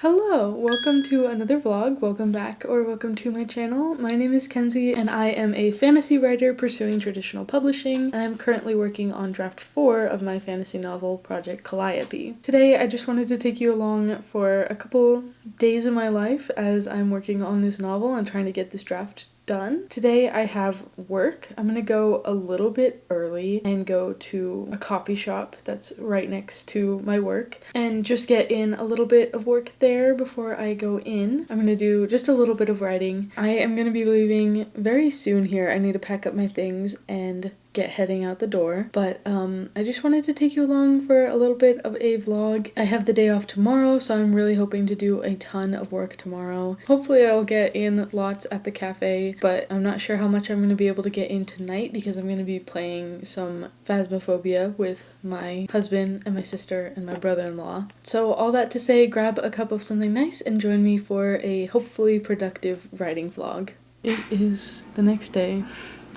Hello, welcome to another vlog, welcome back, or welcome to my channel. My name is Kenzie and I am a fantasy writer pursuing traditional publishing, and I'm currently working on draft 4 of my fantasy novel project Calliope. Today I just wanted to take you along for a couple days of my life as I'm working on this novel and trying to get this draft done. Today I have work. I'm gonna go a little bit early and go to a coffee shop that's right next to my work and just get in a little bit of work there before I go in. I'm gonna do just a little bit of writing. I am gonna be leaving very soon here. I need to pack up my things and get heading out the door, but I just wanted to take you along for a little bit of a vlog. I have the day off tomorrow, so I'm really hoping to do a ton of work tomorrow. Hopefully I'll get in lots at the cafe, but I'm not sure how much I'm going to be able to get in tonight because I'm going to be playing some Phasmophobia with my husband and my sister and my brother-in-law. So all that to say, grab a cup of something nice and join me for a hopefully productive writing vlog. It is the next day.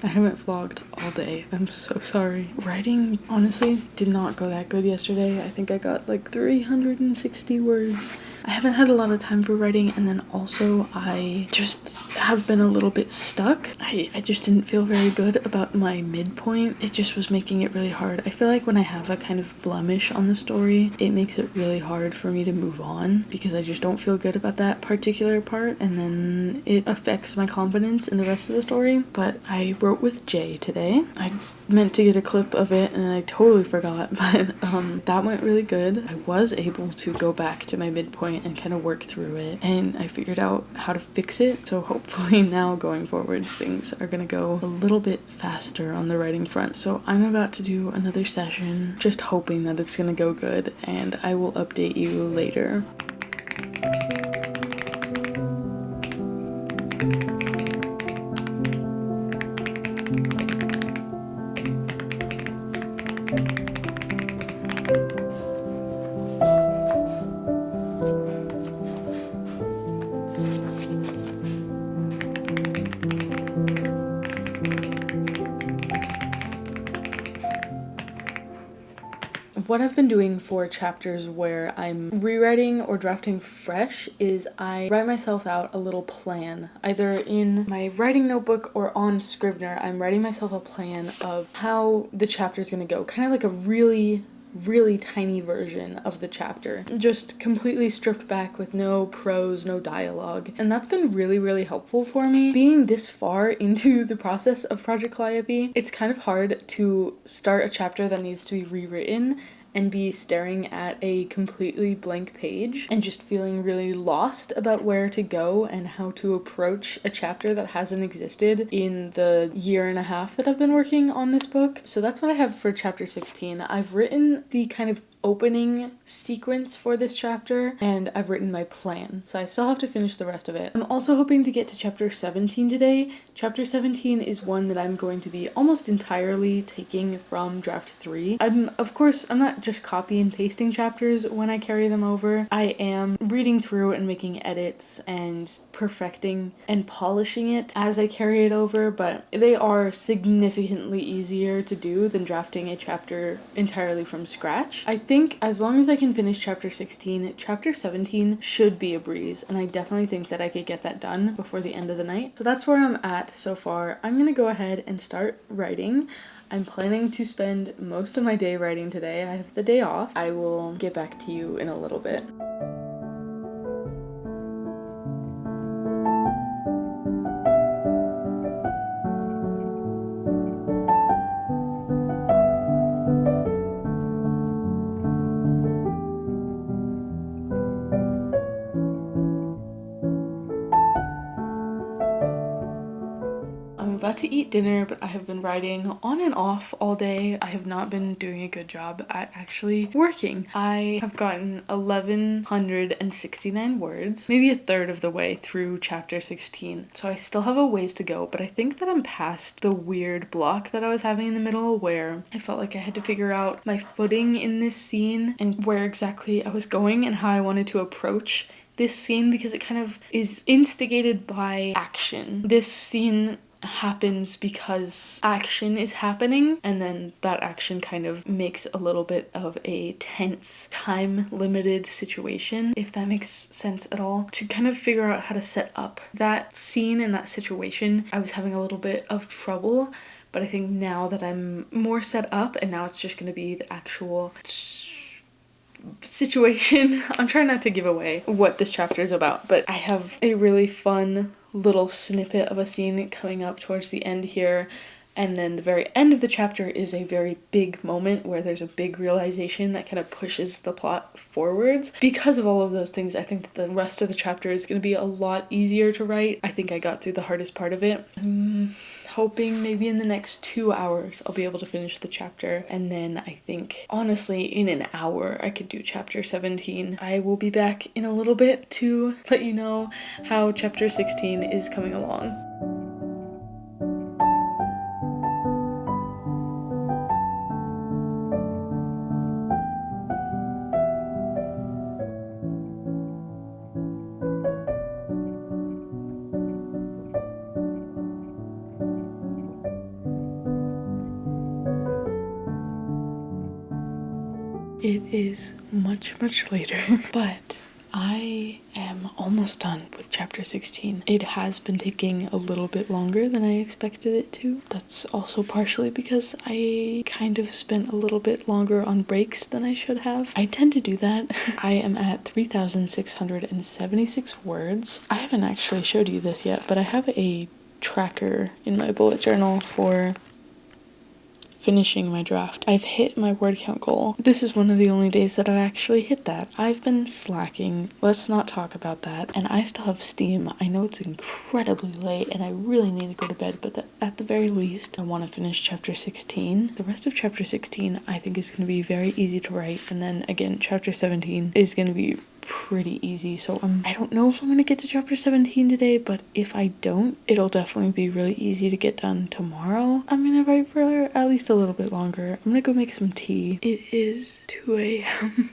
I haven't vlogged all day. I'm so sorry. Writing, honestly, did not go that good yesterday. I think I got like 360 words. I haven't had a lot of time for writing, and then also I just have been a little bit stuck. I just didn't feel very good about my midpoint. It just was making it really hard. I feel like when I have a kind of blemish on the story, it makes it really hard for me to move on because I just don't feel good about that particular part, and then it affects my confidence in the rest of the story. But I wrote with Jay today. I meant to get a clip of it and I totally forgot, but that went really good. I was able to go back to my midpoint and kind of work through it, and I figured out how to fix it. So hopefully now going forwards things are gonna go a little bit faster on the writing front. So I'm about to do another session, just hoping that it's gonna go good, and I will update you later. What I've been doing for chapters where I'm rewriting or drafting fresh is I write myself out a little plan. Either in my writing notebook or on Scrivener, I'm writing myself a plan of how the chapter is going to go. Kind of like a really tiny version of the chapter, just completely stripped back with no prose, no dialogue, and that's been really helpful for me. Being this far into the process of Project Calliope, it's kind of hard to start a chapter that needs to be rewritten and be staring at a completely blank page and just feeling really lost about where to go and how to approach a chapter that hasn't existed in the year and a half that I've been working on this book. So that's what I have for chapter 16. I've written the kind of opening sequence for this chapter, and I've written my plan, so I still have to finish the rest of it. I'm also hoping to get to chapter 17 today. Chapter 17 is one that I'm going to be almost entirely taking from draft 3. I'm not just copy and pasting chapters when I carry them over. I am reading through and making edits and perfecting and polishing it as I carry it over, but they are significantly easier to do than drafting a chapter entirely from scratch. I think as long as I can finish chapter 16, chapter 17 should be a breeze, and I definitely think that I could get that done before the end of the night. So that's where I'm at so far. I'm gonna go ahead and start writing. I'm planning to spend most of my day writing today. I have the day off. I will get back to you in a little bit. About to eat dinner, but I have been writing on and off all day. I have not been doing a good job at actually working. I have gotten 1,169 words, maybe a third of the way through chapter 16. So I still have a ways to go, but I think that I'm past the weird block that I was having in the middle where I felt like I had to figure out my footing in this scene and where exactly I was going and how I wanted to approach this scene, because it kind of is instigated by action. This scene happens because action is happening, and then that action kind of makes a little bit of a tense, time-limited situation, if that makes sense at all. To kind of figure out how to set up that scene and that situation, I was having a little bit of trouble, but I think now that I'm more set up, and now it's just going to be the actual situation. I'm trying not to give away what this chapter is about, but I have a really fun little snippet of a scene coming up towards the end here, and then the very end of the chapter is a very big moment where there's a big realization that kind of pushes the plot forwards. Because of all of those things, I think that the rest of the chapter is going to be a lot easier to write. I think I got through the hardest part of it. Hoping maybe in the next 2 hours I'll be able to finish the chapter, and then I think honestly in an hour I could do chapter 17. I will be back in a little bit to let you know how chapter 16 is coming along. It is much later, but I am almost done with chapter 16. It has been taking a little bit longer than I expected it to. That's also partially because I kind of spent a little bit longer on breaks than I should have. I tend to do that. I am at 3,676 words. I haven't actually showed you this yet, but I have a tracker in my bullet journal for finishing my draft. I've hit my word count goal. This is one of the only days that I've actually hit that. I've been slacking. Let's not talk about that. And I still have steam. I know it's incredibly late and I really need to go to bed, but at the very least, I want to finish chapter 16. The rest of chapter 16 I think is going to be very easy to write. And then again, chapter 17 is going to be pretty easy. So I don't know if I'm going to get to chapter 17 today, but if I don't, it'll definitely be really easy to get done tomorrow. I'm going to write for at least a little bit longer. I'm going to go make some tea. It is 2 a.m.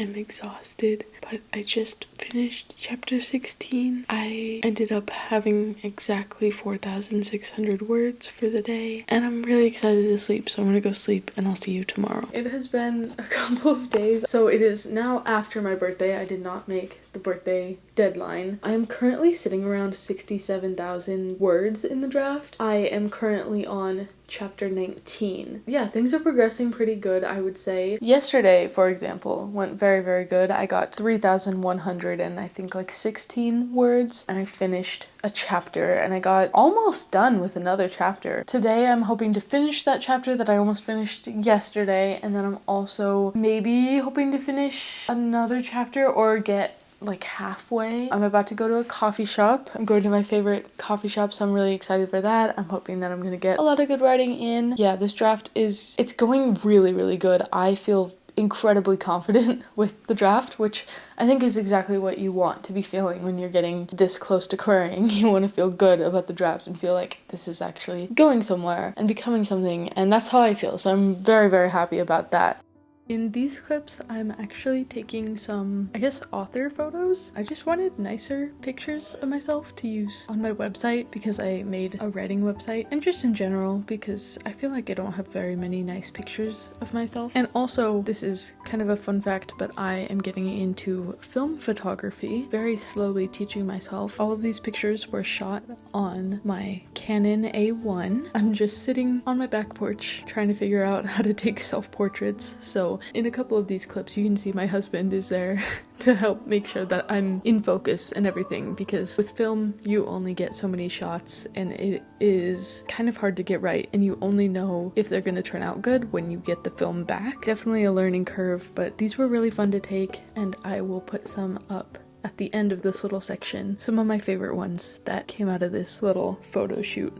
I'm exhausted, but I just finished chapter 16. I ended up having exactly 4,600 words for the day, and I'm really excited to sleep, so I'm gonna go sleep, and I'll see you tomorrow. It has been a couple of days, so it is now after my birthday. I did not make the birthday deadline. I am currently sitting around 67,000 words in the draft. I am currently on chapter 19. Yeah, things are progressing pretty good, I would say. Yesterday, for example, went very good. I got 3,100 and I think like 16 words, and I finished a chapter, and I got almost done with another chapter. Today I'm hoping to finish that chapter that I almost finished yesterday, and then I'm also maybe hoping to finish another chapter or get like halfway. I'm about to go to a coffee shop. I'm going to my favorite coffee shop, so I'm really excited for that. I'm hoping that I'm gonna get a lot of good writing in. Yeah, this draft it's going really good. I feel incredibly confident with the draft, which I think is exactly what you want to be feeling when you're getting this close to querying. You want to feel good about the draft and feel like this is actually going somewhere and becoming something, and that's how I feel, so I'm very happy about that. In these clips, I'm actually taking some, I guess, author photos. I just wanted nicer pictures of myself to use on my website because I made a writing website, and just in general because I feel like I don't have very many nice pictures of myself. And also, this is kind of a fun fact, but I am getting into film photography, very slowly teaching myself. All of these pictures were shot on my Canon A1. I'm just sitting on my back porch trying to figure out how to take self-portraits, so in a couple of these clips you can see my husband is there to help make sure that I'm in focus and everything, because with film you only get so many shots and it is kind of hard to get right, and you only know if they're going to turn out good when you get the film back. Definitely a learning curve, but these were really fun to take, and I will put some up at the end of this little section. Some of my favorite ones that came out of this little photo shoot.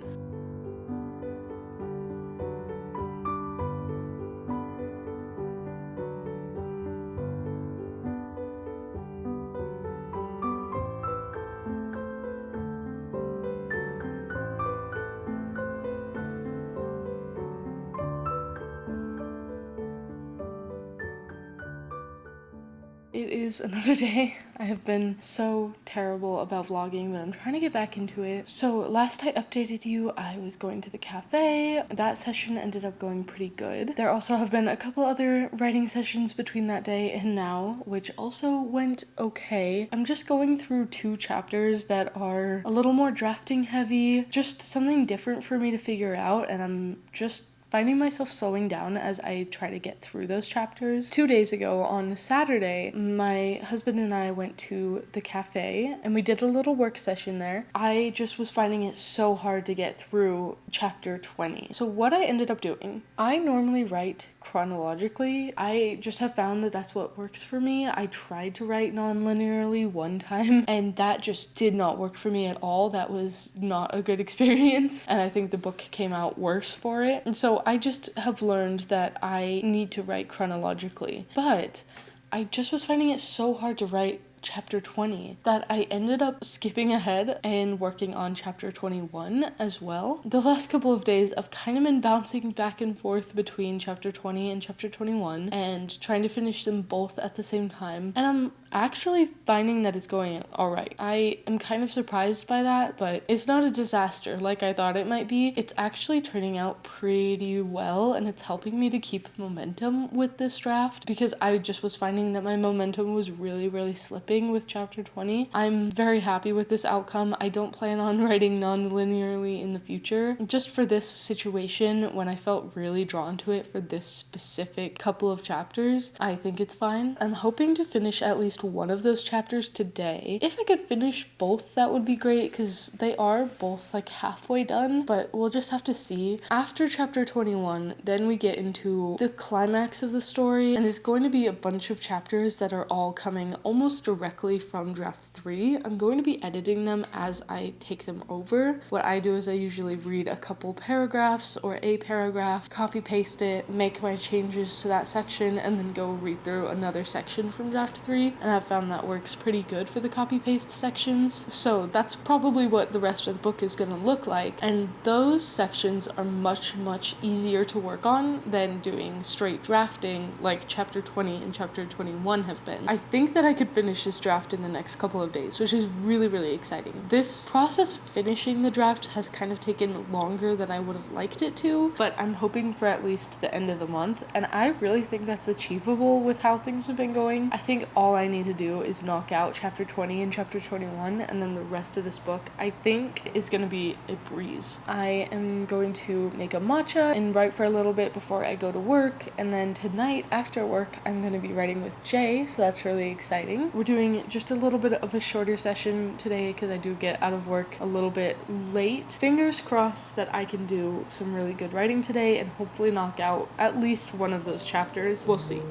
it is another day. I have been so terrible about vlogging, but I'm trying to get back into it. So last I updated you, I was going to the cafe. That session ended up going pretty good. There also have been a couple other writing sessions between that day and now, which also went okay. I'm just going through 2 chapters that are a little more drafting heavy, just something different for me to figure out, and I'm just finding myself slowing down as I try to get through those chapters. 2 days ago on Saturday, my husband and I went to the cafe and we did a little work session there. I just was finding it so hard to get through chapter 20. So what I ended up doing, I normally write chronologically. I just have found that that's what works for me. I tried to write non-linearly one time and that just did not work for me at all. That was not a good experience and I think the book came out worse for it. And so I just have learned that I need to write chronologically, but I just was finding it so hard to write chapter 20 that I ended up skipping ahead and working on chapter 21 as well. The last couple of days I've kind of been bouncing back and forth between chapter 20 and chapter 21 and trying to finish them both at the same time, and I'm actually finding that it's going alright. I am kind of surprised by that, but it's not a disaster like I thought it might be. It's actually turning out pretty well and it's helping me to keep momentum with this draft because I just was finding that my momentum was really slipping with chapter 20. I'm very happy with this outcome. I don't plan on writing non-linearly in the future. Just for this situation, when I felt really drawn to it for this specific couple of chapters, I think it's fine. I'm hoping to finish at least one of those chapters today. If I could finish both, that would be great because they are both like halfway done, but we'll just have to see. After chapter 21, then we get into the climax of the story, and it's going to be a bunch of chapters that are all coming almost directly from draft 3. I'm going to be editing them as I take them over. What I do is I usually read a couple paragraphs or a paragraph, copy paste it, make my changes to that section, and then go read through another section from draft 3, and I've found that works pretty good for the copy paste sections. So that's probably what the rest of the book is going to look like, and those sections are much easier to work on than doing straight drafting like chapter 20 and chapter 21 have been. I think that I could finish this draft in the next couple of days, which is really exciting. This process of finishing the draft has kind of taken longer than I would have liked it to, but I'm hoping for at least the end of the month, and I really think that's achievable with how things have been going. I think all I need to do is knock out chapter 20 and chapter 21, and then the rest of this book I think is going to be a breeze. I am going to make a matcha and write for a little bit before I go to work, and then tonight after work I'm going to be writing with Jay, so that's really exciting. We're doing just a little bit of a shorter session today because I do get out of work a little bit late. Fingers crossed that I can do some really good writing today and hopefully knock out at least one of those chapters. We'll see.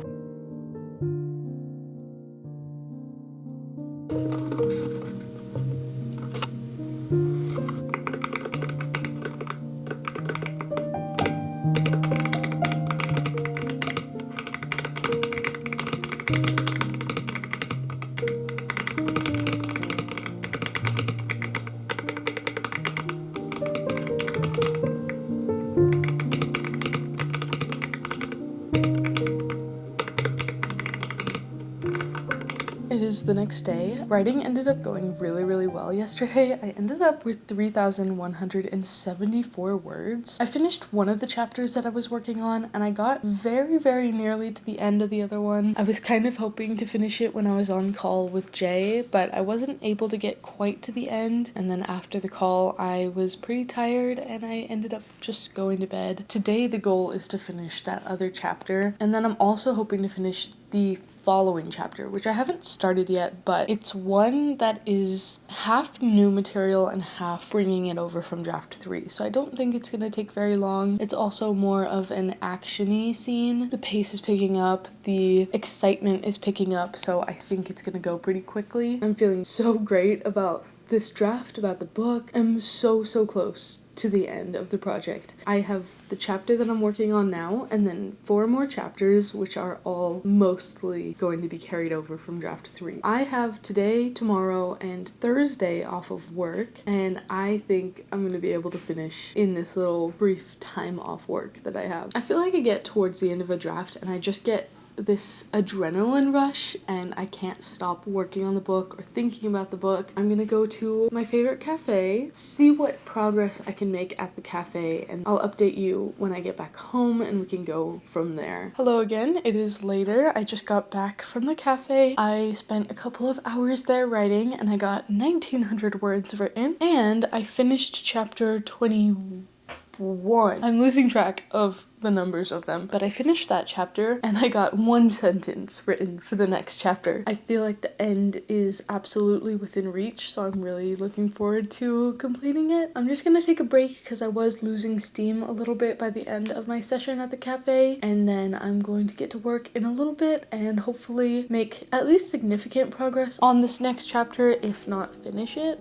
It is the next day. Writing ended up going really well yesterday. I ended up with 3,174 words. I finished one of the chapters that I was working on and I got very nearly to the end of the other one. I was kind of hoping to finish it when I was on call with Jay, but I wasn't able to get quite to the end, and then after the call I was pretty tired and I ended up just going to bed. Today the goal is to finish that other chapter, and then I'm also hoping to finish the following chapter, which I haven't started yet, but it's one that is half new material and half bringing it over from draft 3, so I don't think it's gonna take very long. It's also more of an action-y scene. The pace is picking up, the excitement is picking up, so I think it's gonna go pretty quickly. I'm feeling so great about this draft, about the book. I'm so close to the end of the project. I have the chapter that I'm working on now, and then 4 more chapters, which are all mostly going to be carried over from draft 3. I have today, tomorrow, and Thursday off of work, and I think I'm going to be able to finish in this little brief time off work that I have. I feel like I get towards the end of a draft and I just get this adrenaline rush and I can't stop working on the book or thinking about the book, I'm gonna go to my favorite cafe, see what progress I can make at the cafe, and I'll update you when I get back home and we can go from there. Hello again, it is later. I just got back from the cafe. I spent a couple of hours there writing and I got 1900 words written, and I finished chapter 21. I'm losing track of the numbers of them, but I finished that chapter and I got 1 sentence written for the next chapter. I feel like the end is absolutely within reach, so I'm really looking forward to completing it. I'm just gonna take a break because I was losing steam a little bit by the end of my session at the cafe, and then I'm going to get to work in a little bit and hopefully make at least significant progress on this next chapter, if not finish it.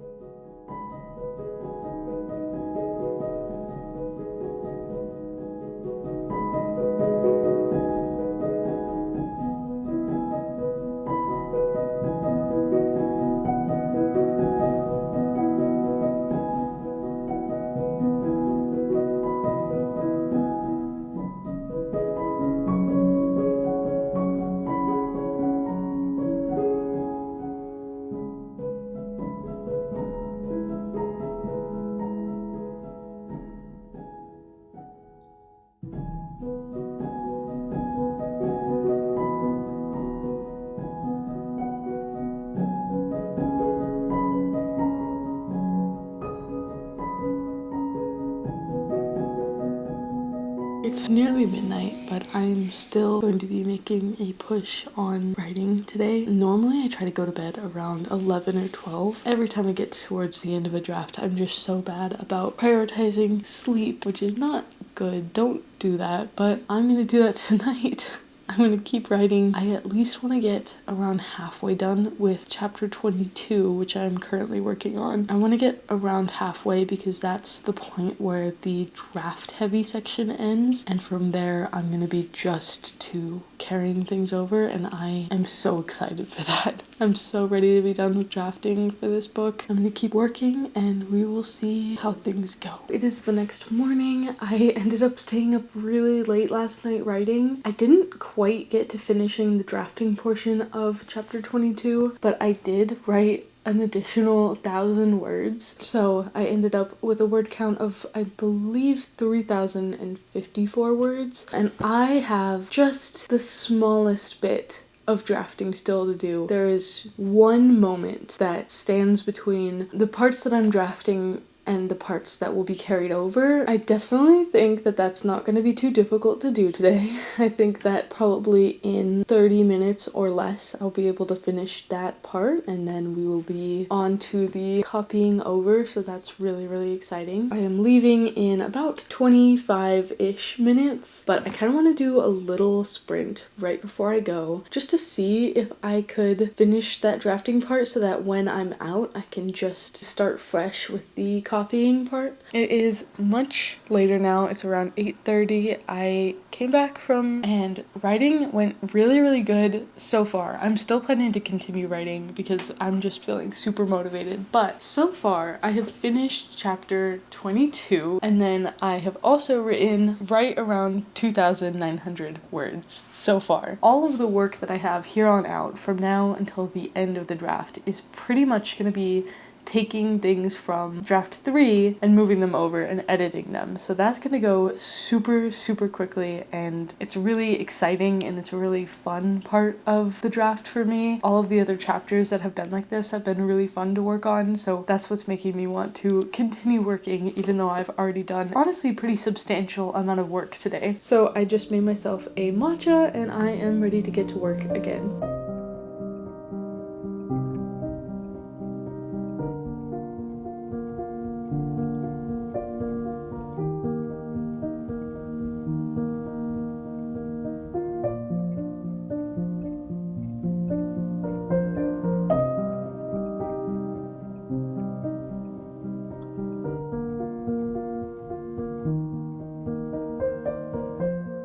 It's nearly midnight, but I'm still going to be making a push on writing today. Normally I try to go to bed around 11 or 12. Every time I get towards the end of a draft, I'm just so bad about prioritizing sleep, which is not good. Don't do that, but I'm gonna do that tonight. I'm gonna keep writing. I at least want to get around halfway done with chapter 22, which I'm currently working on. I want to get around halfway because that's the point where the draft heavy section ends, and from there I'm gonna be just to carrying things over, and I am so excited for that. I'm so ready to be done with drafting for this book. I'm gonna keep working and we will see how things go. It is the next morning. I ended up staying up really late last night writing. I didn't quite get to finishing the drafting portion of chapter 22, but I did write an additional 1,000 words. So I ended up with a word count of, I believe, 3,054 words. And I have just the smallest bit of drafting still to do. There is one moment that stands between the parts that I'm drafting and the parts that will be carried over. I definitely think that that's not going to be too difficult to do today. I think that probably in 30 minutes or less I'll be able to finish that part, and then we will be on to the copying over, so that's really, really exciting. I am leaving in about 25-ish minutes, but I kind of want to do a little sprint right before I go just to see if I could finish that drafting part so that when I'm out I can just start fresh with the copying part. It is much later now. It's around 8:30. I came back from, and writing went really, really good so far. I'm still planning to continue writing because I'm just feeling super motivated, but so far I have finished chapter 22, and then I have also written right around 2,900 words so far. All of the work that I have here on out from now until the end of the draft is pretty much going to be taking things from draft 3 and moving them over and editing them. So that's gonna go super, super quickly, and it's really exciting and it's a really fun part of the draft for me. All of the other chapters that have been like this have been really fun to work on, so that's what's making me want to continue working even though I've already done honestly pretty substantial amount of work today. So I just made myself a matcha and I am ready to get to work again.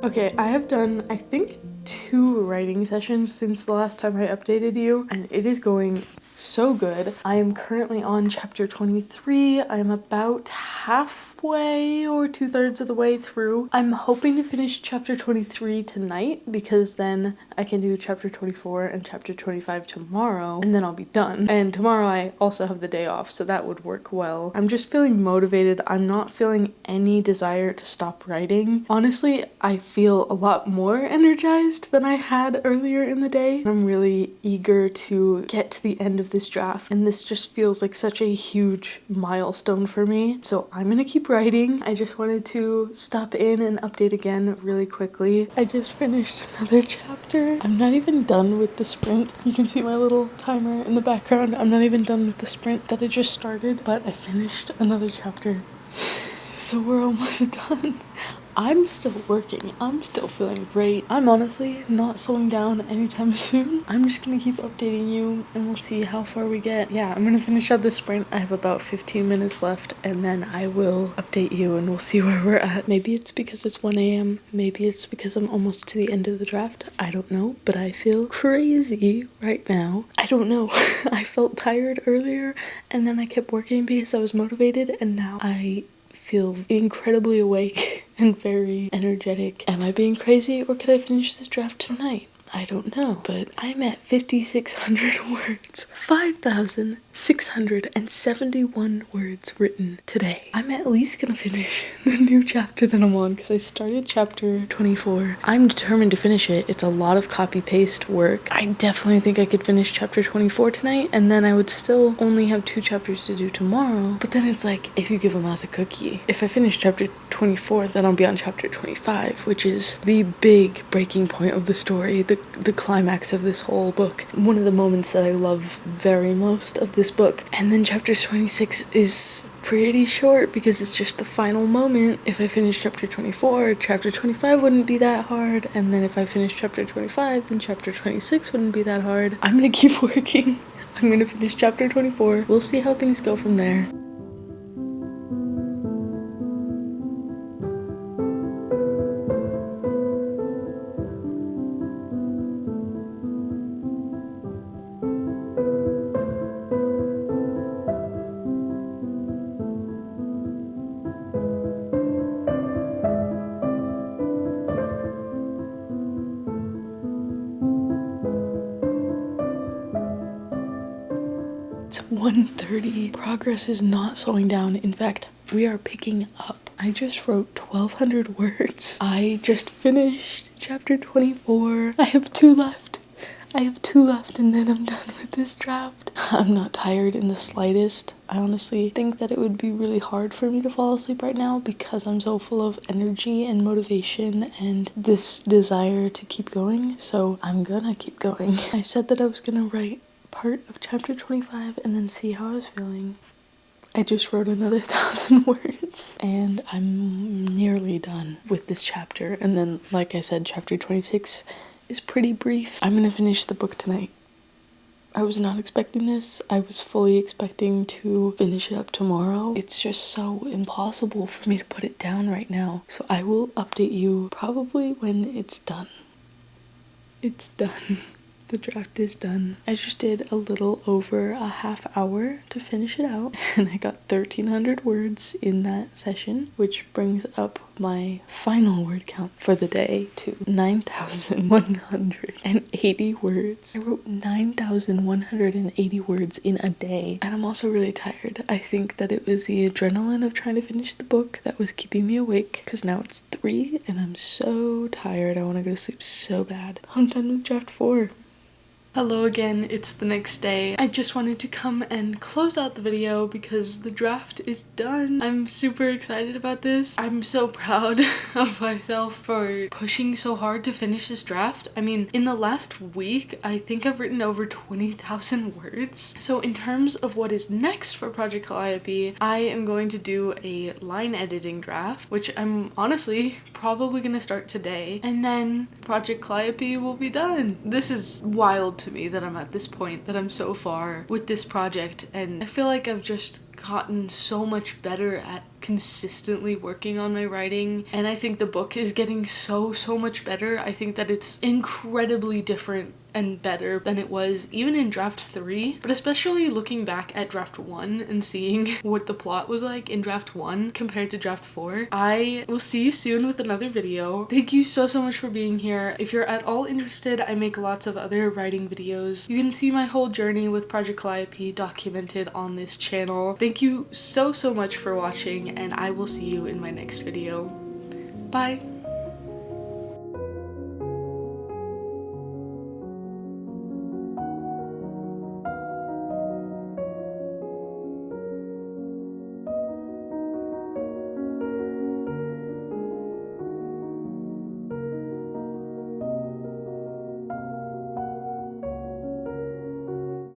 Okay, I have done, I think, 2 writing sessions since the last time I updated you, and it is going so good. I am currently on chapter 23. I am about halfway or 2/3 of the way through. I'm hoping to finish chapter 23 tonight because then I can do chapter 24 and chapter 25 tomorrow and then I'll be done. And tomorrow I also have the day off, so that would work well. I'm just feeling motivated. I'm not feeling any desire to stop writing. Honestly, I feel a lot more energized than I had earlier in the day. I'm really eager to get to the end of this draft, and this just feels like such a huge milestone for me. So I'm gonna keep writing. I just wanted to stop in and update again really quickly. I just finished another chapter. I'm not even done with the sprint. You can see my little timer in the background. I'm not even done with the sprint that I just started, but I finished another chapter. So we're almost done. I'm still working. I'm still feeling great. I'm honestly not slowing down anytime soon. I'm just gonna keep updating you and we'll see how far we get. Yeah, I'm gonna finish out this sprint. I have about 15 minutes left and then I will update you and we'll see where we're at. Maybe it's because it's 1 a.m. Maybe it's because I'm almost to the end of the draft. I don't know, but I feel crazy right now. I don't know. I felt tired earlier and then I kept working because I was motivated, and now I feel incredibly awake and very energetic. Am I being crazy, or could I finish this draft tonight? I don't know, but I'm at 5,600 words. 5,671 words written today. I'm at least gonna finish the new chapter that I'm on because I started chapter 24. I'm determined to finish it. It's a lot of copy-paste work. I definitely think I could finish chapter 24 tonight, and then I would still only have 2 chapters to do tomorrow. But then it's like, if you give a mouse a cookie. If I finish chapter 24, then I'll be on chapter 25, which is the big breaking point of the story, the climax of this whole book. One of the moments that I love very most of this book. And then chapter 26 is pretty short because it's just the final moment. If I finish chapter 24, chapter 25 wouldn't be that hard. And then if I finish chapter 25, then chapter 26 wouldn't be that hard. I'm gonna keep working. I'm gonna finish chapter 24. We'll see how things go from there. It's 1:30. Progress is not slowing down. In fact, we are picking up. I just wrote 1,200 words. I just finished chapter 24. I have 2 left. And then I'm done with this draft. I'm not tired in the slightest. I honestly think that it would be really hard for me to fall asleep right now because I'm so full of energy and motivation and this desire to keep going. So I'm gonna keep going. I said that I was gonna write part of chapter 25 and then see how I was feeling. I just wrote another 1,000 words and I'm nearly done with this chapter. And then, like I said, chapter 26 is pretty brief. I'm gonna finish the book tonight. I was not expecting this. I was fully expecting to finish it up tomorrow. It's just so impossible for me to put it down right now. So I will update you probably when it's done. It's done. The draft is done. I just did a little over a half hour to finish it out, and I got 1,300 words in that session, which brings up my final word count for the day to 9,180 words. I wrote 9,180 words in a day, and I'm also really tired. I think that it was the adrenaline of trying to finish the book that was keeping me awake, because now it's 3 and I'm so tired. I want to go to sleep so bad. I'm done with draft 4. Hello again, it's the next day. I just wanted to come and close out the video because the draft is done. I'm super excited about this. I'm so proud of myself for pushing so hard to finish this draft. I mean, in the last week, I think I've written over 20,000 words. So in terms of what is next for Project Calliope, I am going to do a line editing draft, which I'm honestly probably gonna start today. And then Project Calliope will be done. This is wild to me that I'm at this point, that I'm so far with this project, and I feel like I've just gotten so much better at consistently working on my writing, and I think the book is getting so much better. I think that it's incredibly different and better than it was even in draft 3, but especially looking back at draft 1 and seeing what the plot was like in draft 1 compared to draft 4. I will see you soon with another video. Thank you so much for being here. If you're at all interested, I make lots of other writing videos. You can see my whole journey with Project Calliope documented on this channel. Thank you so much for watching, and I will see you in my next video. Bye!